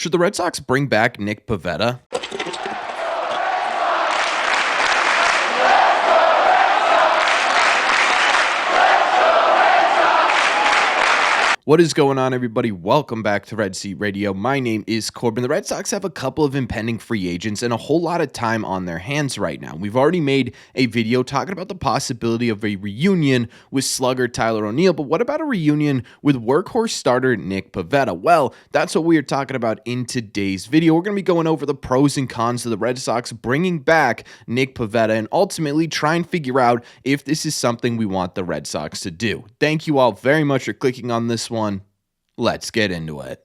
Should the Red Sox bring back Nick Pivetta? What is going on, everybody? Welcome back to Red Seat Radio. My name is Corbin. The Red Sox have a couple of impending free agents and a whole lot of time on their hands right now. We've already made a video talking about the possibility of a reunion with slugger Tyler O'Neill, but what about a reunion with Workhorse starter Nick Pivetta? Well, that's what we are talking about in today's video. We're going to be going over the pros and cons of the Red Sox bringing back Nick Pivetta and ultimately try and figure out if this is something we want the Red Sox to do. Thank you all very much for clicking on this one. Let's get into it.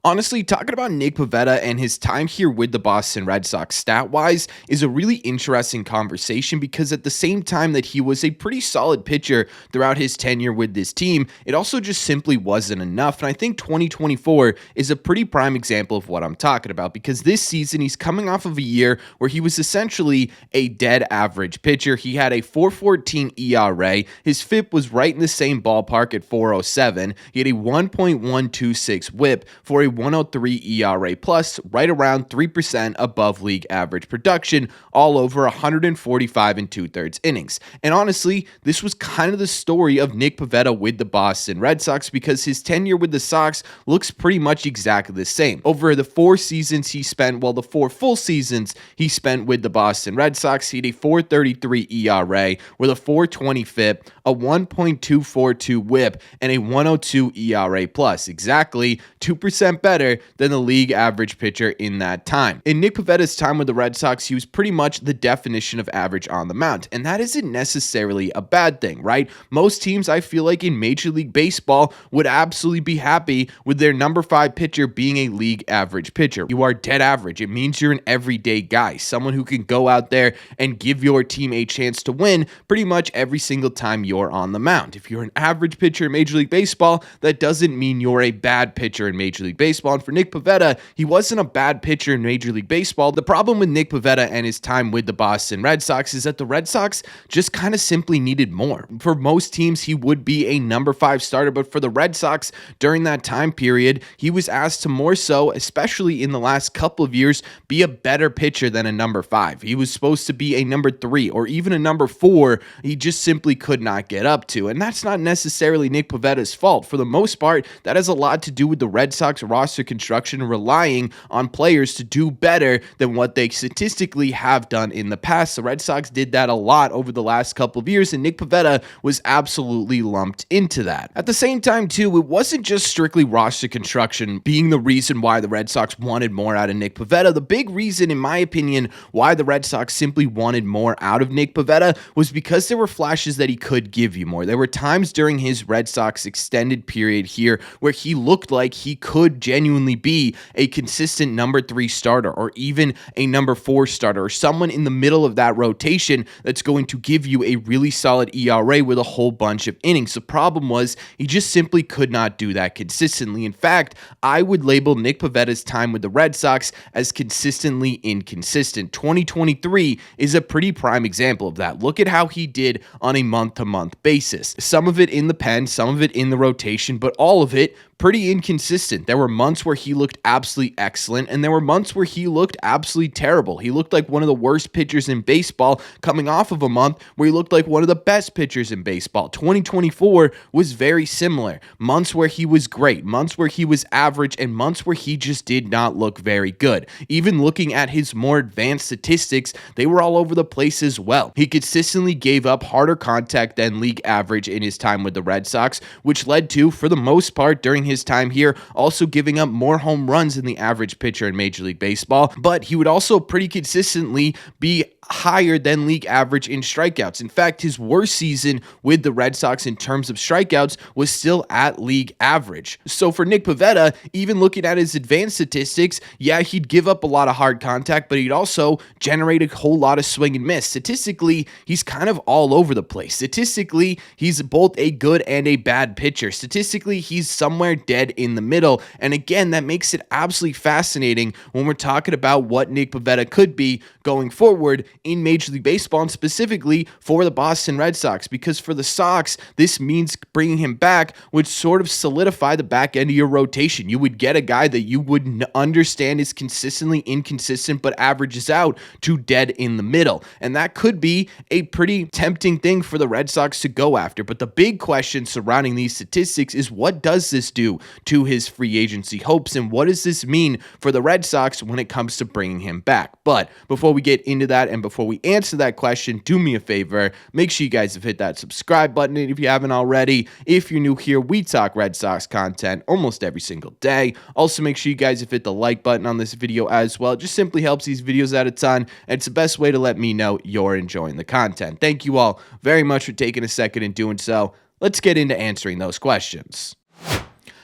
Honestly, talking about Nick Pivetta and his time here with the Boston Red Sox stat-wise is a really interesting conversation because at the same time that he was a pretty solid pitcher throughout his tenure with this team, it also just simply wasn't enough. And I think 2024 is a pretty prime example of what I'm talking about because this season he's coming off of a year where he was essentially a dead average pitcher. He had a 4.14 ERA. His FIP was right in the same ballpark at 4.07. He had a 1.126 WHIP for a 103 ERA plus, right around 3% above league average production, all over 145 and 2/3 innings. And honestly, this was kind of the story of Nick Pivetta with the Boston Red Sox because his tenure with the Sox looks pretty much exactly the same. Over the 4 seasons he spent, the 4 full seasons he spent with the Boston Red Sox, he had a 4.33 ERA with a 4.20 FIP, a 1.242 WHIP, and a 102 ERA plus, exactly 2% better than the league average pitcher in that time. In Nick Pivetta's time with the Red Sox, he was pretty much the definition of average on the mound, and that isn't necessarily a bad thing, right? Most teams, I feel like in Major League Baseball, would absolutely be happy with their number 5 pitcher being a league average pitcher. You are dead average. It means you're an everyday guy, someone who can go out there and give your team a chance to win pretty much every single time you're on the mound. If you're an average pitcher in Major League Baseball, that doesn't mean you're a bad pitcher in Major League Baseball. And for Nick Pivetta, he wasn't a bad pitcher in Major League Baseball. The problem with Nick Pivetta and his time with the Boston Red Sox is that the Red Sox just kind of simply needed more. For most teams, he would be a number 5 starter, but for the Red Sox during that time period, he was asked to more so, especially in the last couple of years, be a better pitcher than a number 5. He was supposed to be a number 3 or even a number 4. He just simply could not get up to. And that's not necessarily Nick Pivetta's fault. For the most part, that has a lot to do with the Red Sox roster construction relying on players to do better than what they statistically have done in the past. The Red Sox did that a lot over the last couple of years, and Nick Pivetta was absolutely lumped into that. At the same time, too, it wasn't just strictly roster construction being the reason why the Red Sox wanted more out of Nick Pivetta. The big reason, in my opinion, why the Red Sox simply wanted more out of Nick Pivetta was because there were flashes that he could give you more. There were times during his Red Sox extended period here where he looked like he could genuinely be a consistent number 3 starter or even a number 4 starter or someone in the middle of that rotation that's going to give you a really solid ERA with a whole bunch of innings. The problem was he just simply could not do that consistently. In fact, I would label Nick Pivetta's time with the Red Sox as consistently inconsistent. 2023 is a pretty prime example of that. Look at how he did on a month-to-month basis. Some of it in the pen, some of it in the rotation, but all of it pretty inconsistent. There were months where he looked absolutely excellent, and there were months where he looked absolutely terrible. He looked like one of the worst pitchers in baseball coming off of a month where he looked like one of the best pitchers in baseball. 2024 was very similar. Months where he was great, months where he was average, and months where he just did not look very good. Even looking at his more advanced statistics, they were all over the place as well. He consistently gave up harder contact than league average in his time with the Red Sox, which led to, for the most part during his time here, also giving up more home runs than the average pitcher in Major League Baseball, but he would also pretty consistently be higher than league average in strikeouts. In fact, his worst season with the Red Sox in terms of strikeouts was still at league average. So for Nick Pivetta, even looking at his advanced statistics, yeah, he'd give up a lot of hard contact, but he'd also generate a whole lot of swing and miss. Statistically, he's kind of all over the place. Statistically, he's both a good and a bad pitcher. Statistically, he's somewhere dead in the middle. And again, that makes it absolutely fascinating when we're talking about what Nick Pivetta could be going forward in Major League Baseball, and specifically for the Boston Red Sox, because for the Sox, this means bringing him back would sort of solidify the back end of your rotation. You would get a guy that you would understand is consistently inconsistent but averages out to dead in the middle. And that could be a pretty tempting thing for the Red Sox to go after. But the big question surrounding these statistics is, what does this do to his free agency hopes, and what does this mean for the Red Sox when it comes to bringing him back? But before we get into that and before we answer that question, do me a favor, make sure you guys have hit that subscribe button if you haven't already. If you're new here, we talk Red Sox content almost every single day. Also, make sure you guys have hit the like button on this video as well. It just simply helps these videos out a ton, and it's the best way to let me know you're enjoying the content. Thank you all very much for taking a second and doing so. Let's get into answering those questions.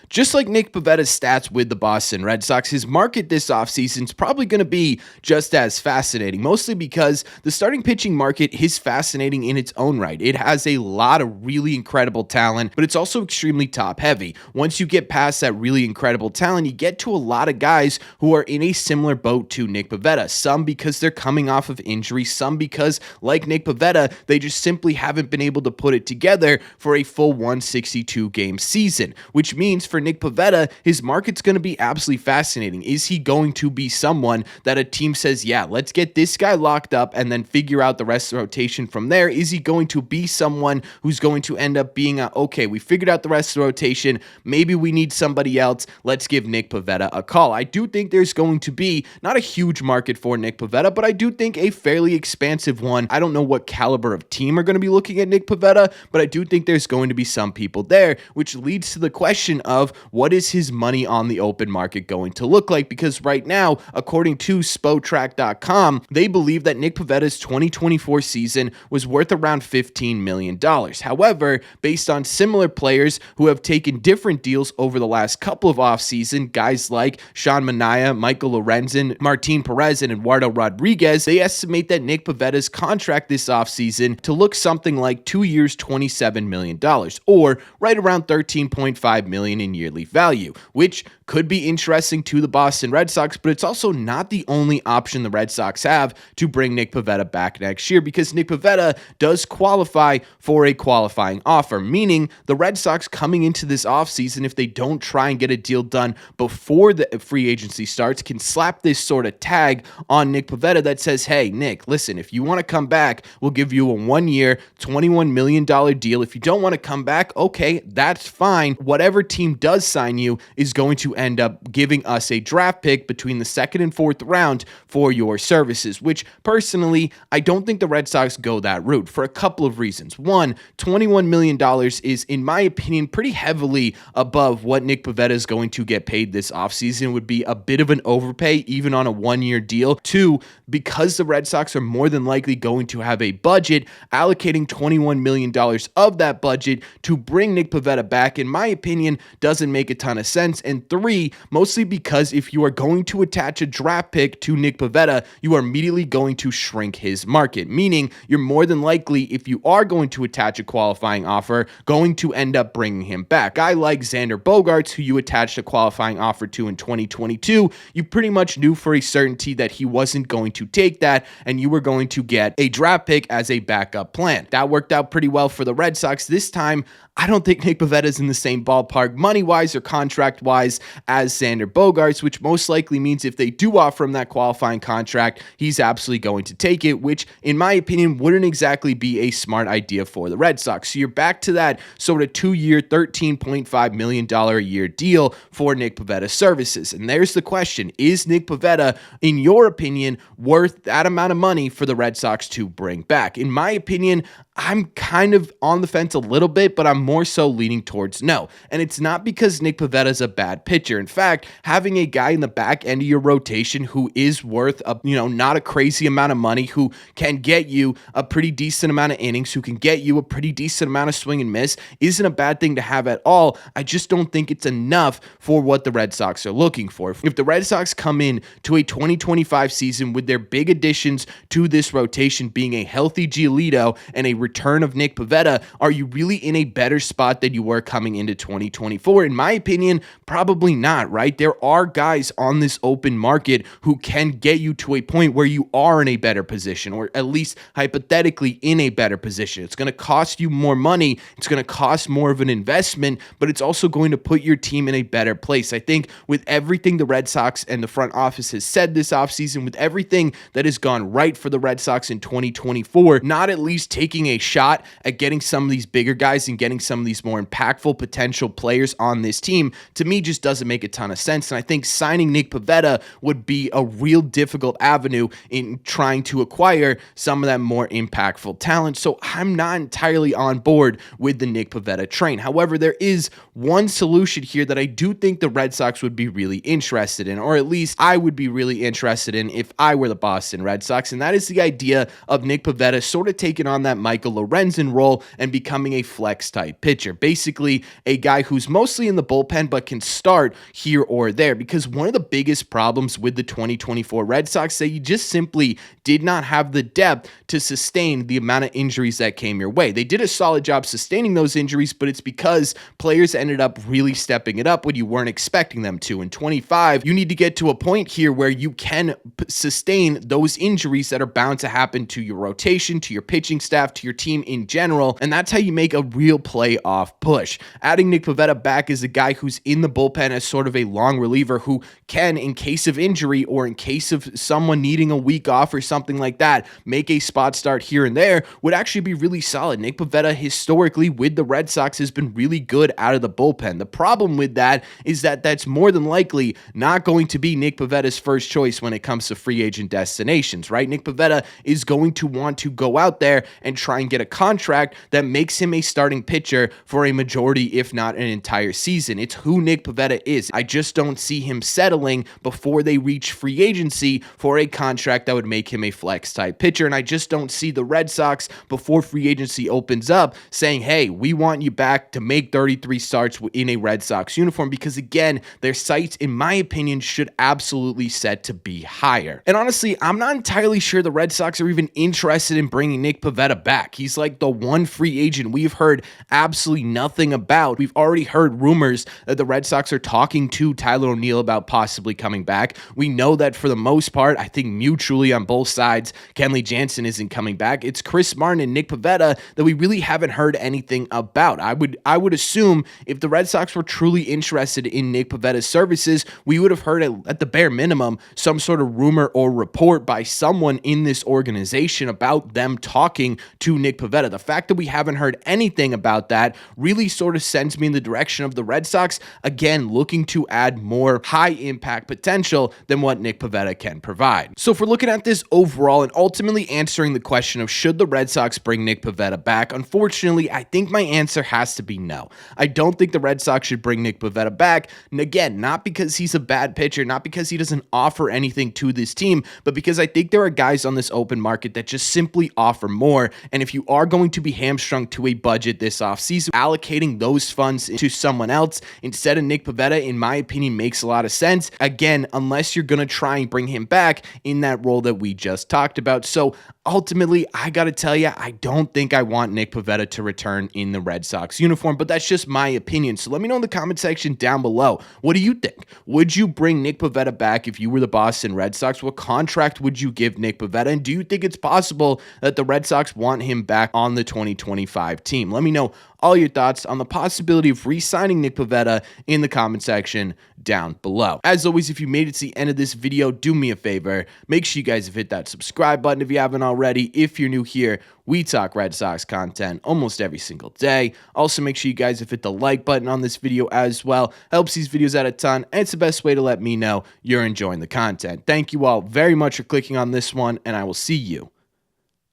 Just like Nick Pivetta's stats with the Boston Red Sox, his market this offseason is probably going to be just as fascinating, mostly because the starting pitching market is fascinating in its own right. It has a lot of really incredible talent, but it's also extremely top-heavy. Once you get past that really incredible talent, you get to a lot of guys who are in a similar boat to Nick Pivetta, some because they're coming off of injury, some because, like Nick Pivetta, they just simply haven't been able to put it together for a full 162-game season, which means for Nick Pivetta, his market's going to be absolutely fascinating. Is he going to be someone that a team says, yeah, let's get this guy locked up and then figure out the rest of the rotation from there? Is he going to be someone who's going to end up being okay, we figured out the rest of the rotation, maybe we need somebody else, let's give Nick Pivetta a call? I do think there's going to be not a huge market for Nick Pivetta, but I do think a fairly expansive one. I don't know what caliber of team are going to be looking at Nick Pivetta, but I do think there's going to be some people there, which leads to the question of, what is his money on the open market going to look like? Because right now, according to Spotrac.com, they believe that Nick Pivetta's 2024 season was worth around $15 million. However, based on similar players who have taken different deals over the last couple of offseason, guys like Sean Manaea, Michael Lorenzen, Martin Perez, and Eduardo Rodriguez, they estimate that Nick Pivetta's contract this offseason to look something like 2 years, $27 million, or right around $13.5 million in yearly value, which could be interesting to the Boston Red Sox, but it's also not the only option the Red Sox have to bring Nick Pivetta back next year, because Nick Pivetta does qualify for a qualifying offer, meaning the Red Sox coming into this offseason, if they don't try and get a deal done before the free agency starts, can slap this sort of tag on Nick Pivetta that says, hey, Nick, listen, if you want to come back, we'll give you a 1-year, $21 million deal. If you don't want to come back, okay, that's fine. Whatever team does sign you is going to end up giving us a draft pick between the second and fourth round for your services, which personally, I don't think the Red Sox go that route for a couple of reasons. One, $21 million is, in my opinion, pretty heavily above what Nick Pivetta is going to get paid this offseason. Would be a bit of an overpay, even on a 1-year deal. Two, because the Red Sox are more than likely going to have a budget, allocating $21 million of that budget to bring Nick Pivetta back, in my opinion, doesn't make a ton of sense. And three, mostly because if you are going to attach a draft pick to Nick Pivetta, you are immediately going to shrink his market, meaning you're more than likely, if you are going to attach a qualifying offer, going to end up bringing him back. A guy like Xander Bogaerts, who you attached a qualifying offer to in 2022, you pretty much knew for a certainty that he wasn't going to take that, and you were going to get a draft pick as a backup plan. That worked out pretty well for the Red Sox. This time, I don't think Nick Pivetta is in the same ballpark money-wise or contract-wise as Xander Bogaerts, which most likely means if they do offer him that qualifying contract, he's absolutely going to take it, which, in my opinion, wouldn't exactly be a smart idea for the Red Sox. So you're back to that sort of 2-year, $13.5 million a year deal for Nick Pivetta's services. And there's the question. Is Nick Pivetta, in your opinion, worth that amount of money for the Red Sox to bring back? In my opinion, I'm kind of on the fence a little bit, but I'm more so leaning towards no. And it's not because Nick Pivetta is a bad pitcher. In fact, having a guy in the back end of your rotation who is worth not a crazy amount of money, who can get you a pretty decent amount of innings, who can get you a pretty decent amount of swing and miss, isn't a bad thing to have at all. I just don't think it's enough for what the Red Sox are looking for. If the Red Sox come in to a 2025 season with their big additions to this rotation being a healthy Giolito and a return of Nick Pivetta, are you really in a better spot than you were coming into 2024? In my opinion, probably not, right? There are guys on this open market who can get you to a point where you are in a better position, or at least hypothetically in a better position. It's going to cost you more money. It's going to cost more of an investment, but it's also going to put your team in a better place. I think with everything the Red Sox and the front office has said this offseason, with everything that has gone right for the Red Sox in 2024, not at least taking a shot at getting some of these bigger guys and getting some of these more impactful potential players on this team, to me just doesn't make a ton of sense. And I think signing Nick Pivetta would be a real difficult avenue in trying to acquire some of that more impactful talent. So I'm not entirely on board with the Nick Pivetta train. However, there is one solution here that I do think the Red Sox would be really interested in, or at least I would be really interested in if I were the Boston Red Sox, and that is the idea of Nick Pivetta sort of taking on that Michael Lorenzen role and becoming a flex type pitcher. Basically, a guy who's mostly in the bullpen but can start here or there, because one of the biggest problems with the 2024 Red Sox, that you just simply did not have the depth to sustain the amount of injuries that came your way. They did a solid job sustaining those injuries, but it's because players ended up really stepping it up when you weren't expecting them to. In 25, you need to get to a point here where you can sustain those injuries that are bound to happen to your rotation, to your pitching staff, to your team in general, and that's how you make a real playoff push. Adding Nick Pivetta back is a guy who's in the bullpen as sort of a long reliever who can, in case of injury or in case of someone needing a week off or something like that, make a spot start here and there, would actually be really solid. Nick Pivetta historically with the Red Sox has been really good out of the bullpen. The problem with that is that that's more than likely not going to be Nick Pivetta's first choice when it comes to free agent destinations, right? Nick Pivetta is going to want to go out there and try and get a contract that makes him a starting pitcher for a majority, if not an entire season. It's who Nick Pivetta is. I just don't see him settling before they reach free agency for a contract that would make him a flex type pitcher. And I just don't see the Red Sox, before free agency opens up, saying, hey, we want you back to make 33 starts in a Red Sox uniform, because again, their sights, in my opinion, should absolutely set to be higher. And honestly, I'm not entirely sure the Red Sox are even interested in bringing Nick Pivetta back. He's like the one free agent we've heard absolutely nothing about. We've already heard rumors that the Red Sox are talking to Tyler O'Neill about possibly coming back. We know that for the most part, I think mutually on both sides, Kenley Jansen isn't coming back. It's Chris Martin and Nick Pivetta that we really haven't heard anything about. I would assume if the Red Sox were truly interested in Nick Pivetta's services, we would have heard at the bare minimum some sort of rumor or report by someone in this organization about them talking to Nick Pivetta. The fact that we haven't heard anything about that really sort of sends me in the direction of the Red Sox, again, looking to add more high impact potential than what Nick Pivetta can provide. So if we're looking at this overall and ultimately answering the question of should the Red Sox bring Nick Pivetta back, unfortunately, I think my answer has to be no. I don't think the Red Sox should bring Nick Pivetta back. And again, not because he's a bad pitcher, not because he doesn't offer anything to this team, but because I think there are guys on this open market that just simply offer more. And if you are going to be hamstrung to a budget this offseason, allocating those funds to someone else instead of Nick Pivetta, in my opinion, makes a lot of sense. Again, unless you're going to try and bring him back in that role that we just talked about. So ultimately, I got to tell you, I don't think I want Nick Pivetta to return in the Red Sox uniform, but that's just my opinion. So let me know in the comment section down below. What do you think? Would you bring Nick Pivetta back if you were the Boston Red Sox? What contract would you give Nick Pivetta? And do you think it's possible that the Red Sox want him back on the 2025 team? Let me know all your thoughts on the possibility of re-signing Nick Pivetta in the comment section down below. As always, if you made it to the end of this video, do me a favor. Make sure you guys have hit that subscribe button if you haven't already. If you're new here, we talk Red Sox content almost every single day. Also, make sure you guys have hit the like button on this video as well. Helps these videos out a ton, and it's the best way to let me know you're enjoying the content. Thank you all very much for clicking on this one, and I will see you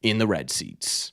in the red seats.